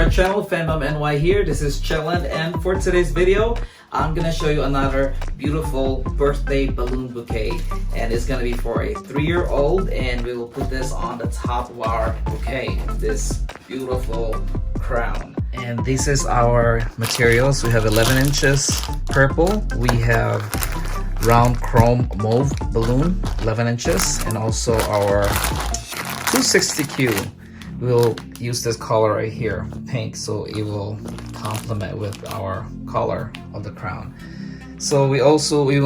our channel, Fandom NY here. This is Chillin', and for today's video, I'm gonna show you another beautiful birthday balloon bouquet, and it's gonna be for a 3-year-old, and we will put this on the top of our bouquet, this beautiful crown. And this is our materials. We have 11 inches purple, we have round chrome mauve balloon 11 inches, and also our 260Q. We'll use this color right here, pink, so it will complement with our color of the crown. So we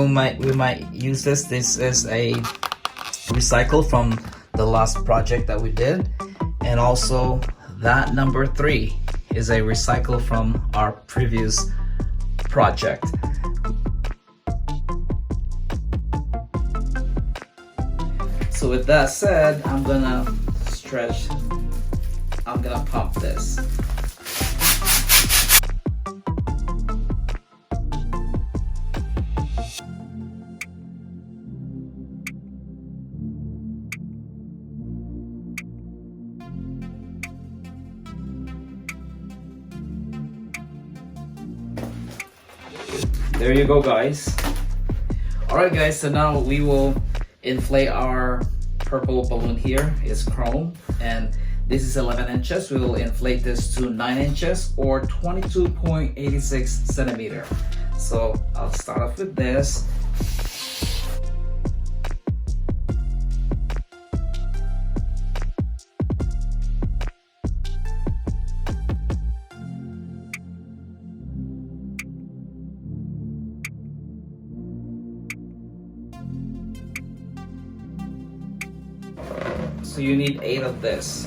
might use this. This is a recycle from the last project that we did, and also that number 3 is a recycle from our previous project. So with that said, I'm gonna pump this. There you go, guys. Alright guys, so now we will inflate our purple balloon here. It's chrome, and this is 11 inches. We will inflate this to 9 inches or 22.86 centimeter. So I'll start off with this. So you need 8 of this.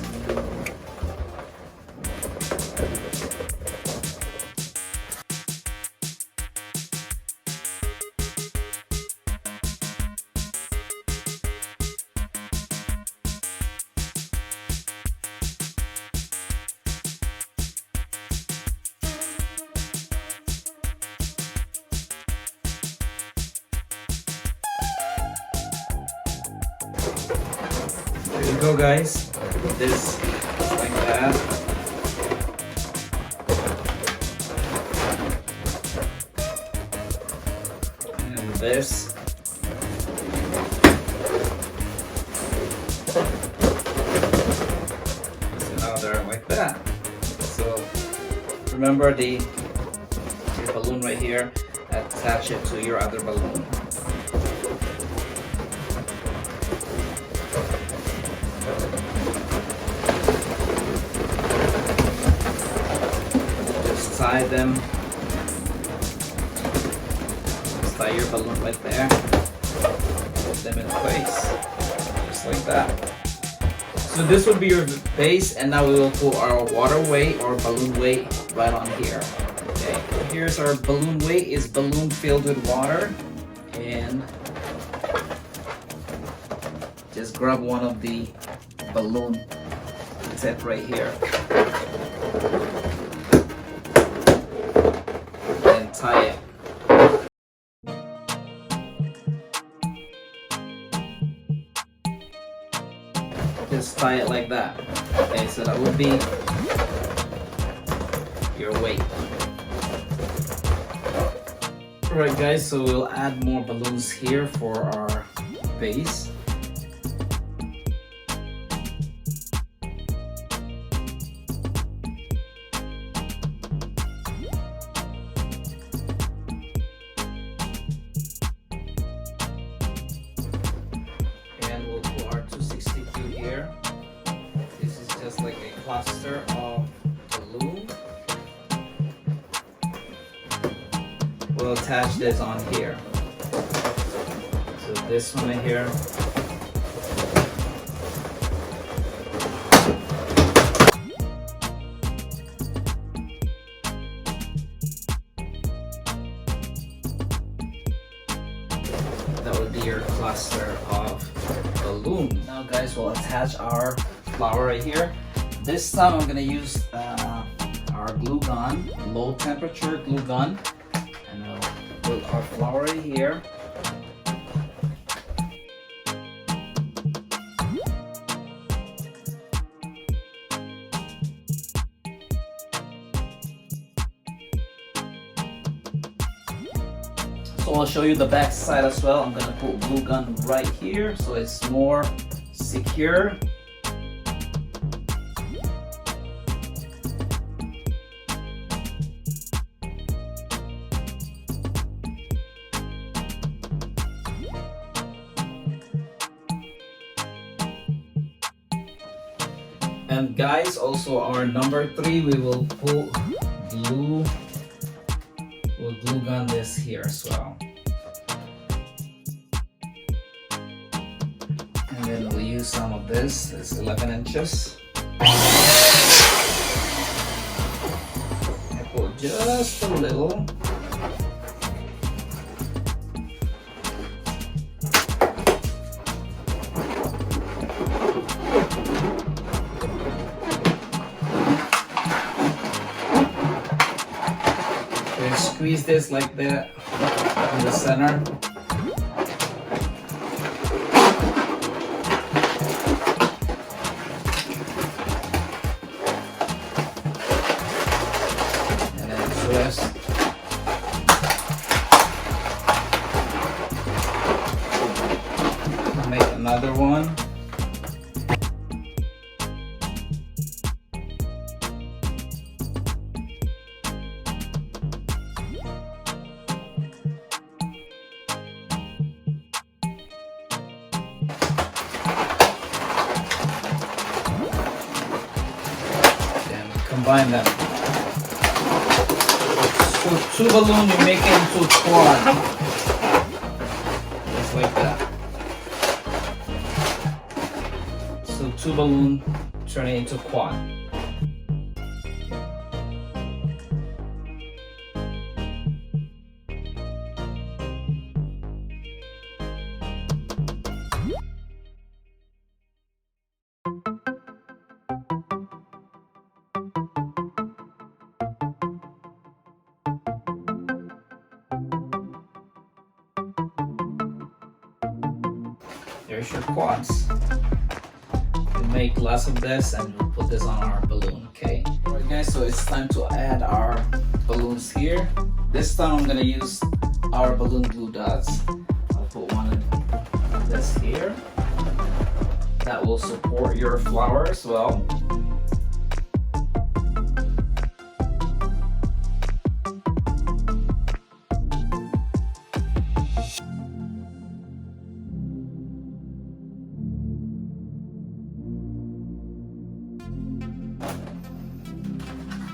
There you go, guys. This like that. And this. Just another like that. So remember your balloon right here. Attach it to your other balloon. Tie them. Just tie your balloon right there. Put them in place, just like that. So this would be your base, and now we will put our water weight or balloon weight right on here. Okay. Here's our balloon weight. It's balloon filled with water, and just grab one of the balloon tip right here. Tie it. Just tie it like that. Okay, so that would be your weight. Alright guys, so we'll add more balloons here for our base. This is just like a cluster of balloon. We'll attach this on here. So this one right here. That would be your cluster of balloon. Now guys, we'll attach our flower right here. This time I'm gonna use our glue gun, low temperature glue gun, and I'll put our flower right here. So I'll show you the back side as well. I'm gonna put glue gun right here so it's more secure. And guys, also our number 3, we will put glue. We'll glue gun this here as well. And then we'll use some of this. It's 11 inches. I put just a little. Squeeze this like that in the center. And then twist. Make another one. Combine them. So 2 balloons you make it into a quad. Just like that. So 2 balloons turn it into quad. There's your quads. We'll make less of this and we'll put this on our balloon, okay? Alright guys, so it's time to add our balloons here. This time I'm gonna use our balloon glue dots. I'll put one of this here. That will support your flower as well.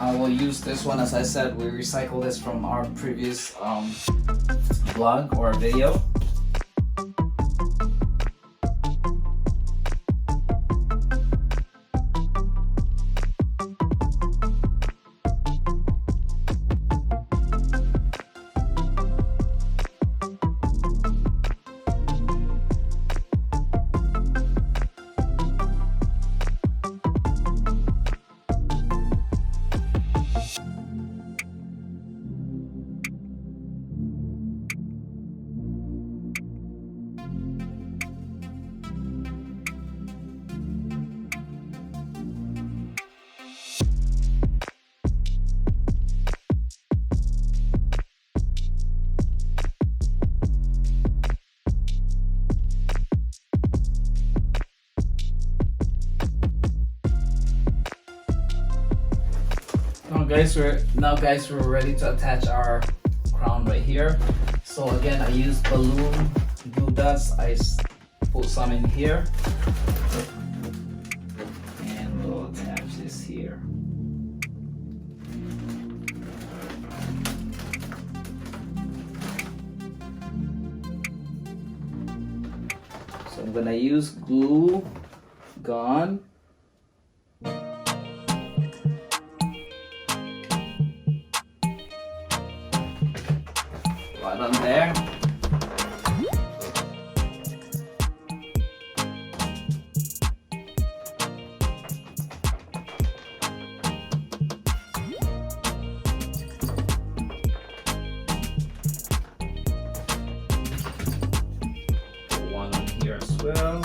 I will use this one, as I said, we recycle this from our previous vlog or video. Guys, we're ready to attach our crown right here. So again, I use balloon glue dots. I put some in here and we'll attach this here. So I'm gonna use glue gun. Right on there. Put one on here as well.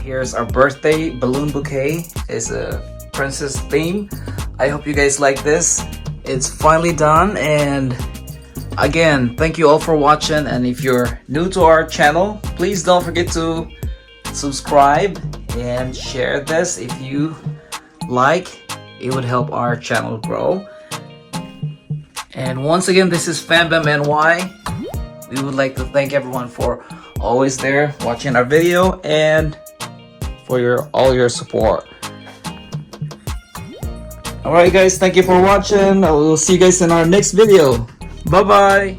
here's our birthday balloon bouquet. It's a princess theme. I hope you guys like this. It's finally done, and again, thank you all for watching. And if you're new to our channel, please don't forget to subscribe and share this if you like. It would help our channel grow. And once again, this is FamBam NY. We would like to thank everyone for always there watching our video and for all your support. Alright guys, thank you for watching. I will see you guys in our next video. Bye bye.